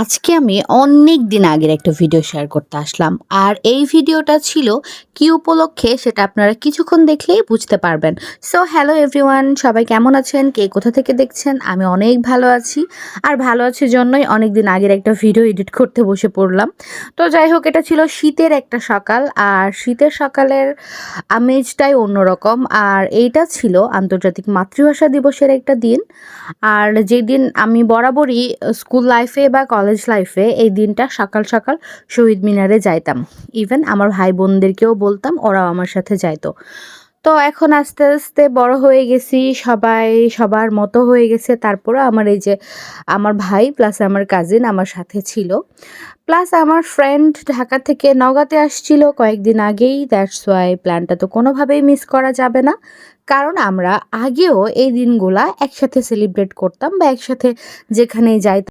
আজকে আমি অনেক দিন আগের একটা ভিডিও শেয়ার করতে আসলাম। আর এই ভিডিওটা ছিল কি উপলক্ষে সেটা আপনারা কিছুক্ষণ দেখলেই বুঝতে পারবেন। সো হ্যালো এভরিওয়ান, সবাই কেমন আছেন? কে কোথা থেকে দেখছেন? আমি অনেক ভালো আছি। আর ভালো আছি জন্যই অনেকদিন আগের একটা ভিডিও এডিট করতে বসে পড়লাম। তো যাই হোক, এটা ছিল শীতের একটা সকাল। আর শীতের সকালের আমেজটাই অন্যরকম। আর এইটা ছিল আন্তর্জাতিক মাতৃভাষা দিবসের একটা দিন। আর যেদিন আমি বরাবরই স্কুল লাইফে বা কলেজ লাইফে এই দিনটা সকাল সকাল শহীদ মিনারে যাইতাম। ইভেন আমার ভাই বোনদেরকেও বলতাম, ওরাও আমার সাথে যাইতো। তো এখন আস্তে আস্তে বড় হয়ে গেছি, সবাই সবার মতো হয়ে গেছে। তারপরে আমার এই যে আমার ভাই প্লাস আমার কাজিন আমার সাথে ছিল, প্লাস আমার ফ্রেন্ড ঢাকা থেকে নওগাঁতে আসছিল কয়েকদিন আগেই। দ্যাটস ওয়াই প্ল্যানটা তো কোনোভাবেই মিস করা যাবে না, কারণ আমরা আগেও এই দিনগুলা একসাথে সেলিব্রেট করতাম বা একসাথে যেখানেই যাই